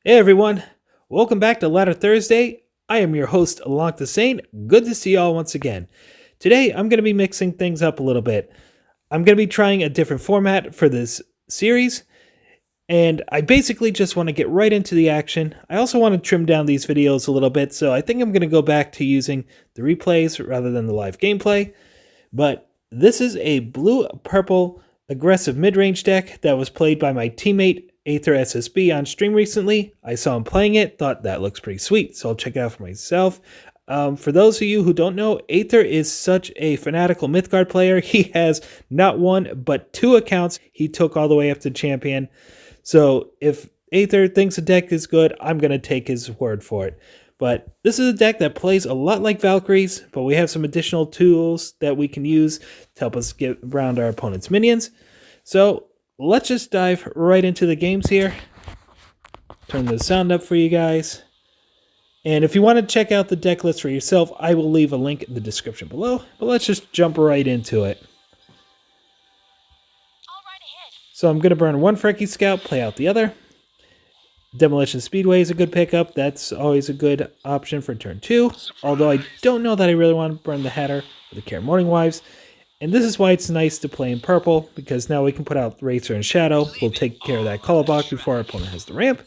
Hey everyone, welcome back to Ladder Thursday. I am your host, Lonk the Saint. Good to see y'all once again. Today, I'm going to be mixing things up a little bit. I'm going to be trying a different format for this series, and I basically just want to get right into the action. I also want to trim down these videos a little bit, so I think I'm going to go back to using the replays rather than the live gameplay. But this is a blue-purple aggressive mid-range deck that was played by my teammate AetherSSB on stream recently. I saw him playing it, thought that looks pretty sweet, so I'll check it out for myself. For those of you who don't know, Aether is such a fanatical Mythgard player. He has not one, but 2 accounts he took all the way up to champion. So if Aether thinks a deck is good, I'm going to take his word for it. But this is a deck that plays a lot like Valkyries, but we have some additional tools that we can use to help us get around our opponent's minions. So let's just dive right into the games here. Turn the sound up for you guys. And if you want to check out the deck list for yourself, I will leave a link in the description below. But let's just jump right into it. So I'm going to burn one Frecky Scout, play out the other. Demolition Speedway is a good pickup. That's always a good option for turn 2. Although I don't know that I really want to burn the Hatter or the Care Morning Wives. And this is why it's nice to play in purple, because now we can put out Racer and Shadow. We'll take care of that color block before our opponent has the ramp.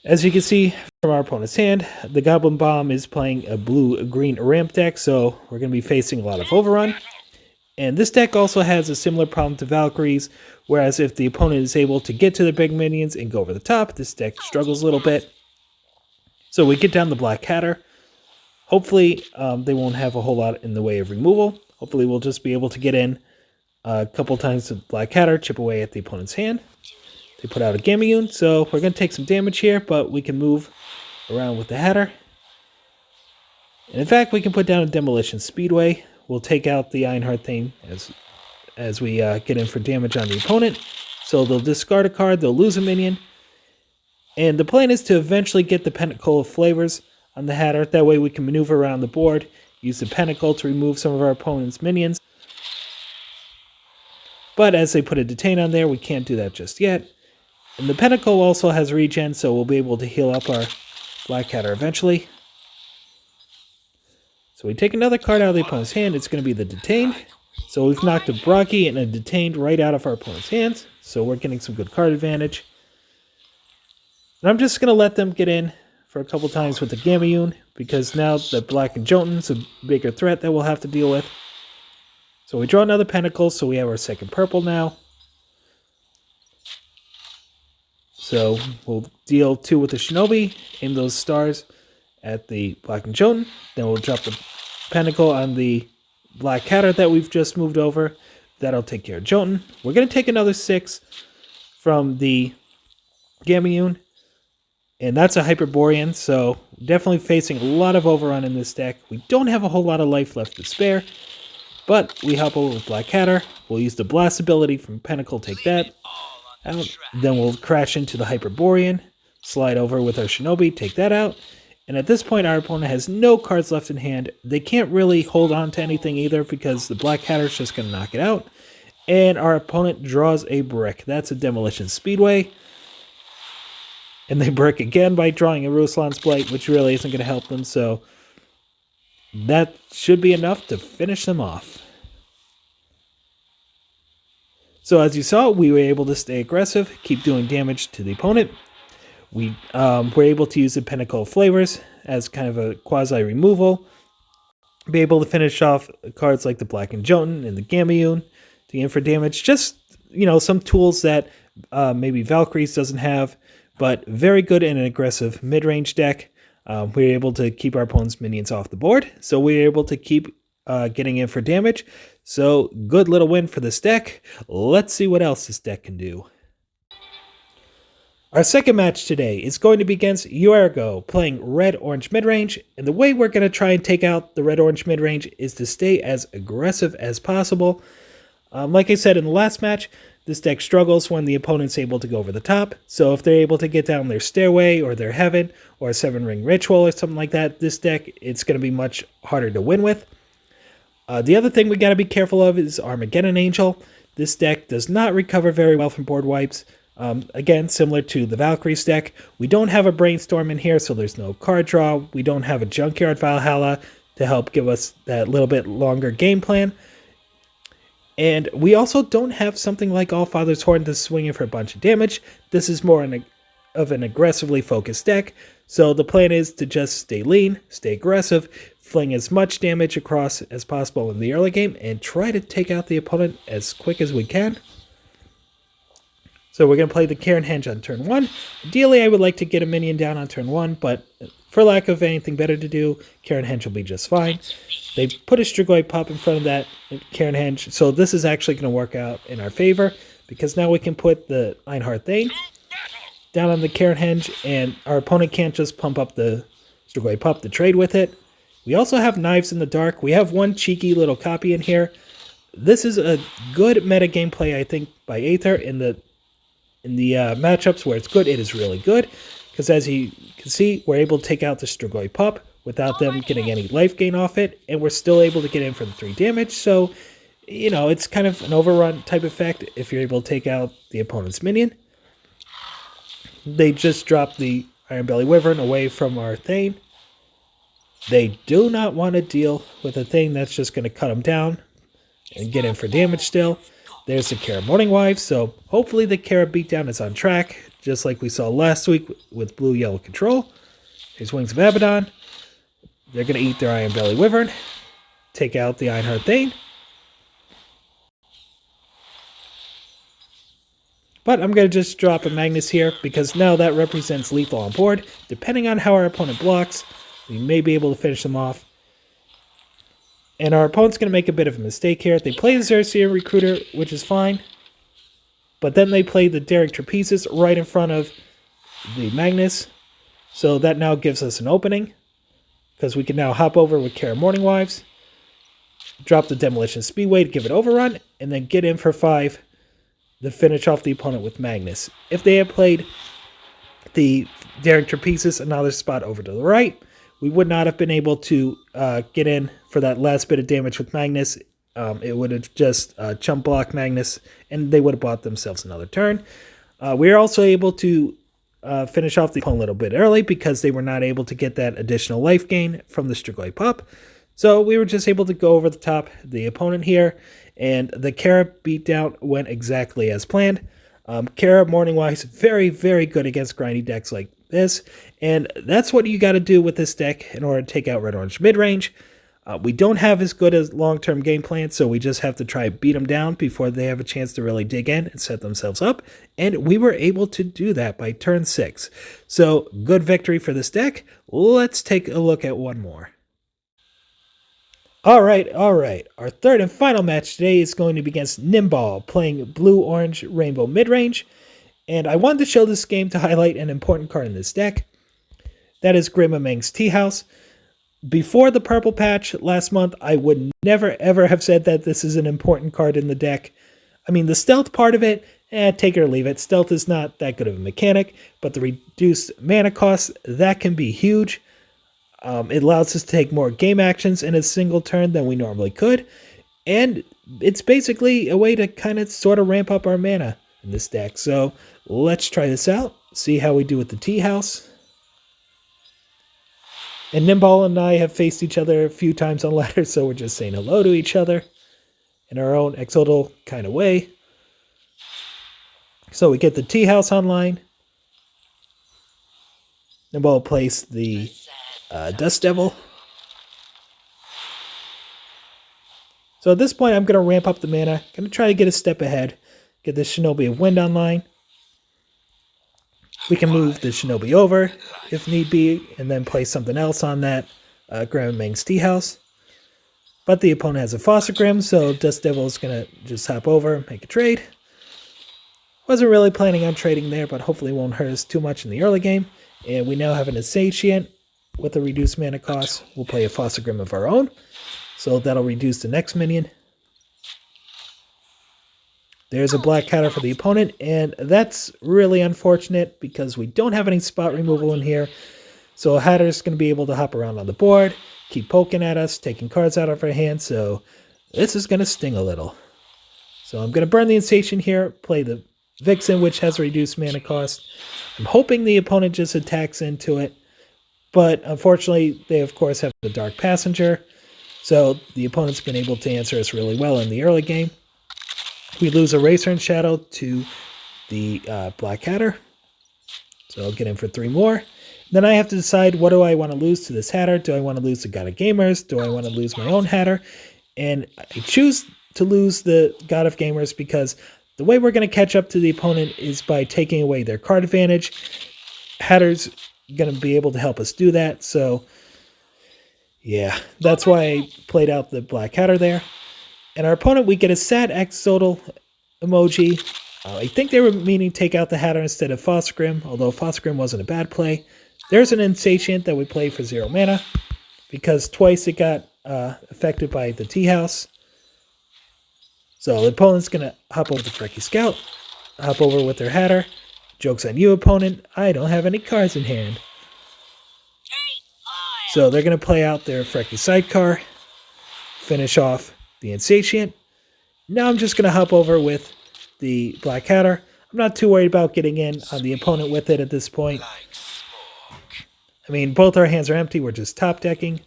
As you can see from our opponent's hand, the Goblin Bomb is playing a blue-green ramp deck, so we're going to be facing a lot of overrun. And this deck also has a similar problem to Valkyries, whereas if the opponent is able to get to the big minions and go over the top, this deck struggles a little bit. So we get down the Black Hatter. Hopefully they won't have a whole lot in the way of removal. Hopefully we'll just be able to get in a couple times with Black Hatter, chip away at the opponent's hand. They put out a Gamma, so we're going to take some damage here, but we can move around with the Hatter. And in fact, we can put down a Demolition Speedway. We'll take out the Ironheart thing as we get in for damage on the opponent. So they'll discard a card, they'll lose a minion. And the plan is to eventually get the Pentacle of Flavors on the Hatter. That way we can maneuver around the board, use the Pentacle to remove some of our opponent's minions. But as they put a Detain on there, we can't do that just yet. And the Pentacle also has regen, so we'll be able to heal up our Black Hatter eventually. So we take another card out of the opponent's hand. It's going to be the Detain. So we've knocked a Brocky and a Detained right out of our opponent's hands. So we're getting some good card advantage. And I'm just going to let them get in for a couple times with the Gamma, because now the Black and Jotun's a bigger threat that we'll have to deal with. So we draw another Pentacle, so we have our second purple now. So we'll deal 2 with the Shinobi, aim those stars at the Black and Jotun. Then we'll drop the Pentacle on the Black Hatter that we've just moved over. That'll take care of Jotun. We're going to take another 6 from the Gamma, and that's a Hyperborean, so definitely facing a lot of overrun in this deck. We don't have a whole lot of life left to spare, but we help over with Black Hatter. We'll use the Blast ability from Pentacle, take that out. Then we'll crash into the Hyperborean, slide over with our Shinobi, take that out. And at this point, our opponent has no cards left in hand. They can't really hold on to anything either because the Black Hatter's just going to knock it out. And our opponent draws a brick. That's a Demolition Speedway. And they brick again by drawing a Ruslan's Blight, which really isn't going to help them. So that should be enough to finish them off. So as you saw, we were able to stay aggressive, keep doing damage to the opponent. We were able to use the Pentacle of Flavors as kind of a quasi-removal. Be able to finish off cards like the Black and Jotun and the Gamma to aim for damage. Just, some tools that maybe Valkyries doesn't have, but very good in an aggressive mid-range deck. We were able to keep our opponent's minions off the board, so we were able to keep getting in for damage. So good little win for this deck. Let's see what else this deck can do. Our second match today is going to be against Aggro, playing red-orange midrange, and the way we're going to try and take out the red-orange midrange is to stay as aggressive as possible. Like I said in the last match, this deck struggles when the opponent's able to go over the top, so if they're able to get down their Stairway or their Heaven or a 7-ring Ritual or something like that, this deck, it's going to be much harder to win with. The other thing we got to be careful of is Armageddon Angel. This deck does not recover very well from board wipes. Again, similar to the Valkyrie's deck, we don't have a Brainstorm in here, so there's no card draw. We don't have a Junkyard Valhalla to help give us that little bit longer game plan. And we also don't have something like Allfather's Horn to swing in for a bunch of damage. This is more of an aggressively focused deck, so the plan is to just stay lean, stay aggressive, fling as much damage across as possible in the early game, and try to take out the opponent as quick as we can. So we're going to play the Karen Henge on turn 1. Ideally, I would like to get a minion down on turn 1, but for lack of anything better to do, Karen Henge will be just fine. They put a Strigoi Pup in front of that Karen Henge, so this is actually going to work out in our favor, because now we can put the Einhard Thane down on the Karen Henge, and our opponent can't just pump up the Strigoi Pup to trade with it. We also have Knives in the Dark. We have one cheeky little copy in here. This is a good meta gameplay, I think, by Aether in the matchups where it's good. It is really good, because as you can see, we're able to take out the Strigoi Pup without them getting any life gain off it, and we're still able to get in for the 3 damage, so, you know, it's kind of an overrun type effect if you're able to take out the opponent's minion. They just dropped the Ironbelly Wyvern away from our Thane. They do not want to deal with a thing that's just going to cut them down and get in for damage still. There's the Kara Morningwife, so hopefully the Kara beatdown is on track, just like we saw last week with Blue-Yellow Control. Here's Wings of Abaddon. They're going to eat their Ironbelly Wyvern, take out the Einhard Thane. But I'm going to just drop a Magnus here, because now that represents lethal on board. Depending on how our opponent blocks, we may be able to finish them off. And our opponent's going to make a bit of a mistake here. They play the Xerxia Recruiter, which is fine. But then they play the Daring Trapezist right in front of the Magnus. So that now gives us an opening, because we can now hop over with Kara Morningwives, drop the Demolition Speedway to give it overrun, and then get in for 5 to finish off the opponent with Magnus. If they had played the Daring Trapezist another spot over to the right, we would not have been able to get in for that last bit of damage with Magnus. It would have just chump blocked Magnus, and they would have bought themselves another turn. We are also able to finish off the opponent a little bit early, because they were not able to get that additional life gain from the Strigoi Pup. So we were just able to go over the top of the opponent here, and the Kara beatdown went exactly as planned. Kara Morningwife, very, very good against grindy decks like this, and that's what you got to do with this deck in order to take out red-orange midrange. We don't have as good as long-term game plan, so we just have to try to beat them down before they have a chance to really dig in and set themselves up, and we were able to do that by turn 6. So, good victory for this deck. Let's take a look at one more. Alright. Our third and final match today is going to be against Nimball, playing blue-orange rainbow midrange. And I wanted to show this game to highlight an important card in this deck. That is Grandma Meng's Tea House. Before the purple patch last month, I would never ever have said that this is an important card in the deck. I mean, the stealth part of it, take it or leave it. Stealth is not that good of a mechanic, but the reduced mana cost, that can be huge. It allows us to take more game actions in a single turn than we normally could. And it's basically a way to kind of sort of ramp up our mana in this deck. So let's try this out, see how we do with the Tea House. And Nimball and I have faced each other a few times on ladder, so we're just saying hello to each other in our own exodal kind of way. So we get the Tea House online. Nimball plays the Dust Devil. So at this point, I'm going to ramp up the mana. Going to try to get a step ahead. Get the Shinobi of Wind online. We can move the Shinobi over if need be, and then play something else on that Grandma Meng's Tea House. But the opponent has a Fossagrim, so Dust Devil is going to just hop over and make a trade. Wasn't really planning on trading there, but hopefully it won't hurt us too much in the early game. And we now have an Insatiate with a reduced mana cost. We'll play a Fossagrim of our own, so that'll reduce the next minion. There's a black counter for the opponent, and that's really unfortunate because we don't have any spot removal in here. So a Hatter's going to be able to hop around on the board, keep poking at us, taking cards out of our hand, so this is going to sting a little. So I'm going to burn the Insatiate here, play the Vixen, which has a reduced mana cost. I'm hoping the opponent just attacks into it, but unfortunately, they of course have the Dark Passenger, so the opponent's been able to answer us really well in the early game. We lose a Racer and Shadow to the Black Hatter, so I'll get in for 3 more. Then I have to decide, what do I want to lose to this Hatter? Do I want to lose the God of Gamers? Do I want to lose my own Hatter? And I choose to lose the God of Gamers because the way we're going to catch up to the opponent is by taking away their card advantage. Hatter's going to be able to help us do that, so yeah, that's why I played out the Black Hatter there. And our opponent, we get a sad axolotl emoji. I think they were meaning to take out the Hatter instead of Fosgrim, although Fosgrim wasn't a bad play. There's an Insatiate that we play for 0 mana, because twice it got affected by the Tea House. So the opponent's going to hop over the Frecky Scout, hop over with their Hatter. Joke's on you, opponent. I don't have any cards in hand. So they're going to play out their Frecky Sidecar, finish off the Insatiate. Now I'm just going to hop over with the Black Hatter. I'm not too worried about getting in on the opponent with it at this point. I mean, both our hands are empty. We're just top decking.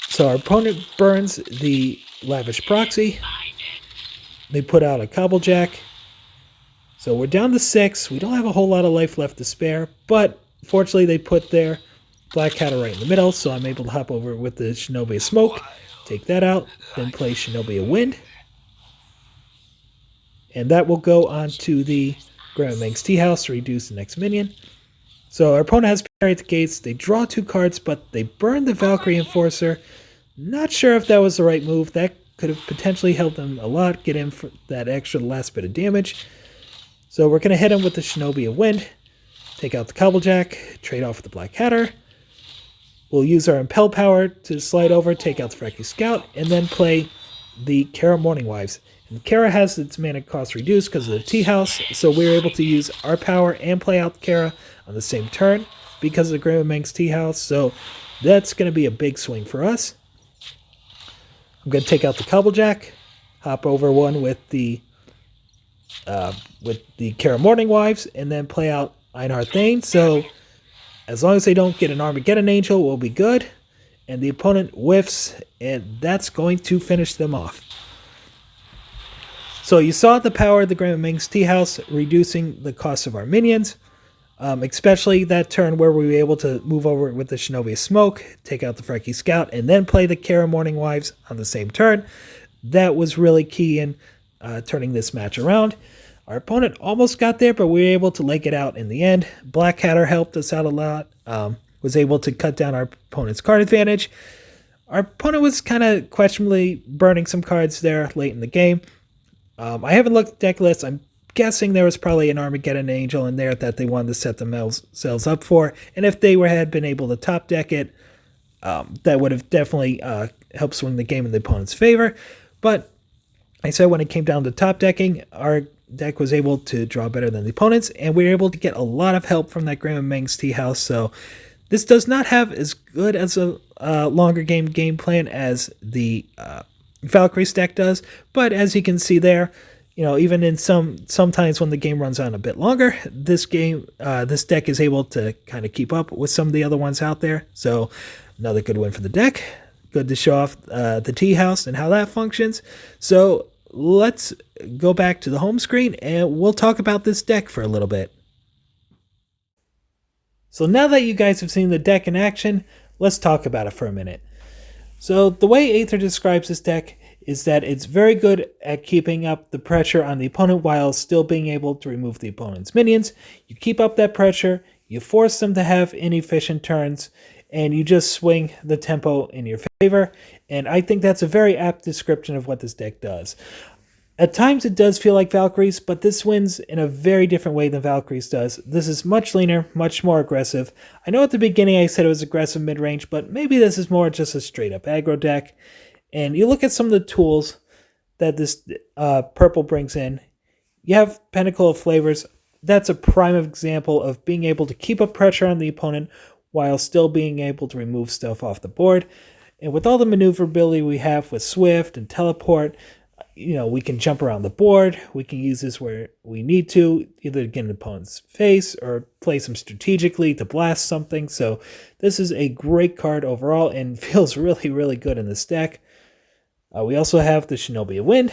So our opponent burns the Lavish Proxy. They put out a Cobblejack. So we're down to 6. We don't have a whole lot of life left to spare, but fortunately they put their Black Hatter right in the middle, so I'm able to hop over with the Shinobi of Smoke, take that out, then play Shinobi of Wind. And that will go on to the Grandma Meng's Tea House to reduce the next minion. So our opponent has Parry at the Gates. They draw 2 cards, but they burn the Valkyrie Enforcer. Not sure if that was the right move. That could have potentially helped them a lot, get in for that extra last bit of damage. So we're going to hit him with the Shinobi of Wind, take out the Cobblejack, trade off with the Black Hatter. We'll use our Impel Power to slide over, take out the Frecky Scout, and then play the Kara Morning Wives. And Kara has its mana cost reduced because of the Tea House, so we were able to use our power and play out Kara on the same turn because of the Grandma Meng's Tea House, so that's going to be a big swing for us. I'm going to take out the Cobblejack, hop over one with the Kara Morning Wives, and then play out Einhar Thane. So as long as they don't get an Armageddon Angel, we'll be good. And the opponent whiffs, and that's going to finish them off. So you saw the power of the Grandma Meng's Tea House reducing the cost of our minions, especially that turn where we were able to move over with the Shinobi of Smoke, take out the Frecky Scout, and then play the Kara Morning Wives on the same turn. That was really key in turning this match around. Our opponent almost got there, but we were able to leg it out in the end. Black Hatter helped us out a lot, was able to cut down our opponent's card advantage. Our opponent was kind of questionably burning some cards there late in the game. I haven't looked at deck lists. I'm guessing there was probably an Armageddon Angel in there that they wanted to set themselves up for. And if they had been able to top deck it, that would have definitely helped swing the game in the opponent's favor. But I said when it came down to top decking, our deck was able to draw better than the opponent's, and we were able to get a lot of help from that Grandma Meng's Tea House. So this does not have as good as a longer game plan as the Valkyrie's deck does, but as you can see there, you know, even in sometimes when the game runs on a bit longer, this deck is able to kind of keep up with some of the other ones out there. So another good win for the deck. Good to show off the Tea House and how that functions. So let's go back to the home screen and we'll talk about this deck for a little bit. So now that you guys have seen the deck in action, let's talk about it for a minute. So the way Aether describes this deck is that it's very good at keeping up the pressure on the opponent while still being able to remove the opponent's minions. You keep up that pressure, you force them to have inefficient turns, and you just swing the tempo in your favor. And I think that's a very apt description of what this deck does. At times it does feel like Valkyries, but this wins in a very different way than Valkyries does. This is much leaner, much more aggressive. I know at the beginning I said it was aggressive mid-range, but maybe this is more just a straight-up aggro deck. And you look at some of the tools that this purple brings in. You have Pentacle of Flavors. That's a prime example of being able to keep up pressure on the opponent while still being able to remove stuff off the board. And with all the maneuverability we have with Swift and Teleport, we can jump around the board. We can use this where we need to, either get an opponent's face or place them strategically to blast something. So this is a great card overall and feels really, really good in this deck. We also have the Shinobi of Wind.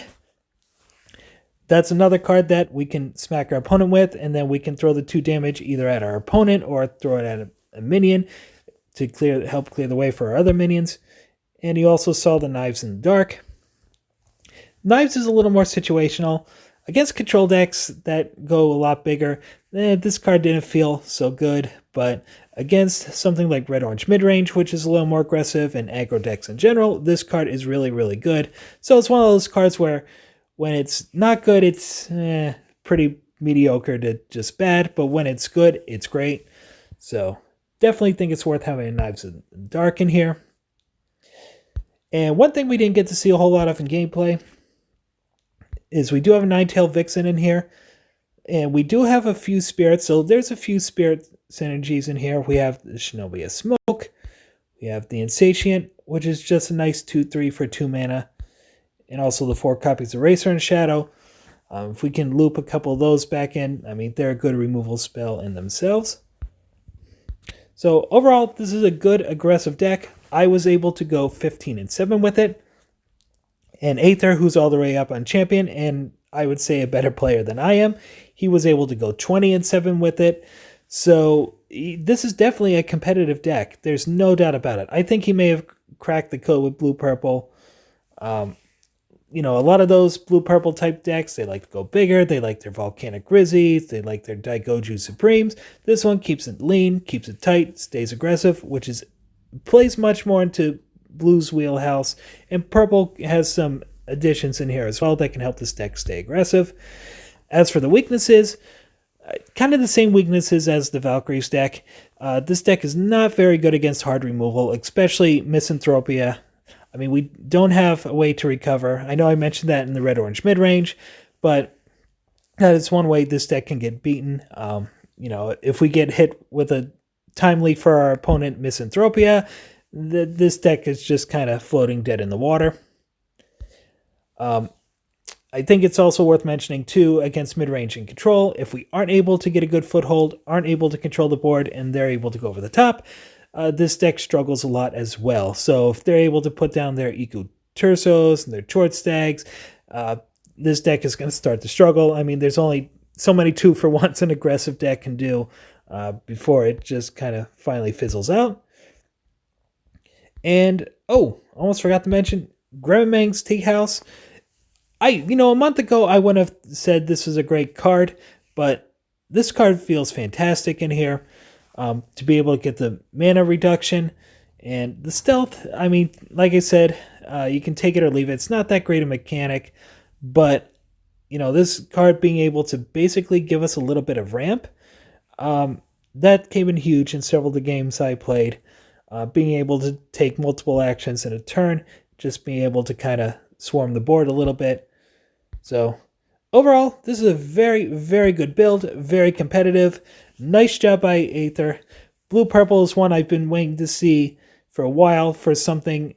That's another card that we can smack our opponent with, and then we can throw the 2 damage either at our opponent or throw it at a minion to help clear the way for our other minions. And you also saw the Knives in the Dark. Knives is a little more situational. Against control decks that go a lot bigger, this card didn't feel so good, but against something like Red-Orange Midrange, which is a little more aggressive, and aggro decks in general, this card is really, really good. So it's one of those cards where when it's not good, it's pretty mediocre to just bad, but when it's good, it's great. So definitely think it's worth having Knives in the Dark in here. And one thing we didn't get to see a whole lot of in gameplay is we do have a 9-tailed Vixen in here, and we do have a few spirits, so there's a few spirit synergies in here. We have the Shinobi of Smoke, we have the Insatiate, which is just a nice 2/3 for 2 mana, and also the 4 copies of Racer and Shadow. If we can loop a couple of those back in, I mean, they're a good removal spell in themselves. So overall, this is a good aggressive deck. I was able to go 15-7 with it. And Aether, who's all the way up on Champion, and I would say a better player than I am, he was able to go 20-7 with it. So this is definitely a competitive deck. There's no doubt about it. I think he may have cracked the code with blue-purple. A lot of those blue-purple type decks, they like to go bigger. They like their Volcanic Grizzlies. They like their Daigoju Supremes. This one keeps it lean, keeps it tight, stays aggressive, which plays much more into Blue's wheelhouse, and purple has some additions in here as well that can help this deck stay aggressive. As for the weaknesses, kind of the same weaknesses as the Valkyrie's deck. This deck is not very good against hard removal, especially Misanthropia. I mean, we don't have a way to recover. I know I mentioned that in the Red-Orange Midrange, but that is one way this deck can get beaten. If we get hit with a timely for our opponent Misanthropia, this deck is just kind of floating dead in the water. I think it's also worth mentioning, too, against mid-range and control, if we aren't able to get a good foothold, aren't able to control the board, and they're able to go over the top, this deck struggles a lot as well. So if they're able to put down their Iku Tursos and their Chort Stags, this deck is going to start to struggle. I mean, there's only so many 2-for-1s an aggressive deck can do before it just kind of finally fizzles out. And, almost forgot to mention, Gremang's Tea House. A month ago, I would have said this was a great card, but this card feels fantastic in here. To be able to get the mana reduction and the stealth, I mean, like I said, you can take it or leave it. It's not that great a mechanic, but, this card being able to basically give us a little bit of ramp, that came in huge in several of the games I played. Being able to take multiple actions in a turn, just being able to kind of swarm the board a little bit. So overall, this is a very, very good build, very competitive. Nice job by Aether. Blue-purple is one I've been waiting to see for a while for something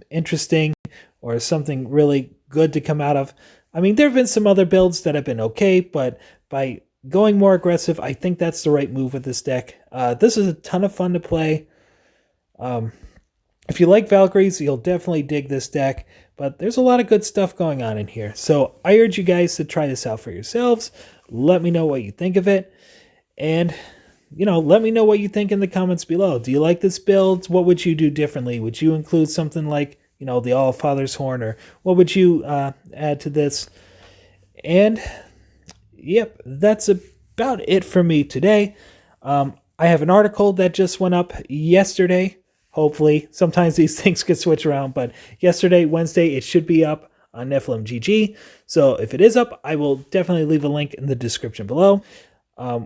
interesting or something really good to come out of. I mean, there have been some other builds that have been okay, but by going more aggressive, I think that's the right move with this deck. This is a ton of fun to play. If you like Valkyries, you'll definitely dig this deck, but there's a lot of good stuff going on in here. So I urge you guys to try this out for yourselves. Let me know what you think of it. And, let me know what you think in the comments below. Do you like this build? What would you do differently? Would you include something like, the All-Father's Horn, or what would you add to this? And, yep, that's about it for me today. I have an article that just went up yesterday. Hopefully, sometimes these things get switched around, but yesterday, Wednesday, it should be up on Nephilim GG. So if it is up, I will definitely leave a link in the description below.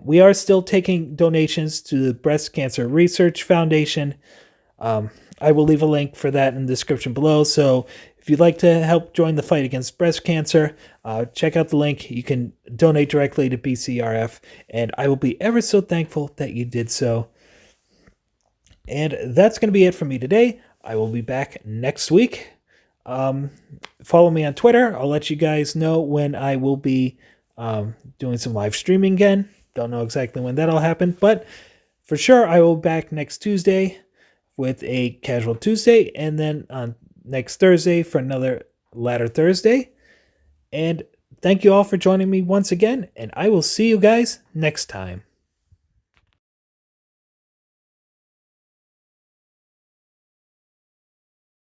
We are still taking donations to the Breast Cancer Research Foundation. I will leave a link for that in the description below. So if you'd like to help join the fight against breast cancer, check out the link. You can donate directly to BCRF, and I will be ever so thankful that you did so. And that's going to be it for me today. I will be back next week. Follow me on Twitter. I'll let you guys know when I will be doing some live streaming again. Don't know exactly when that'll happen, but for sure I will be back next Tuesday with a Casual Tuesday, and then on next Thursday for another Ladder Thursday. And thank you all for joining me once again, and I will see you guys next time.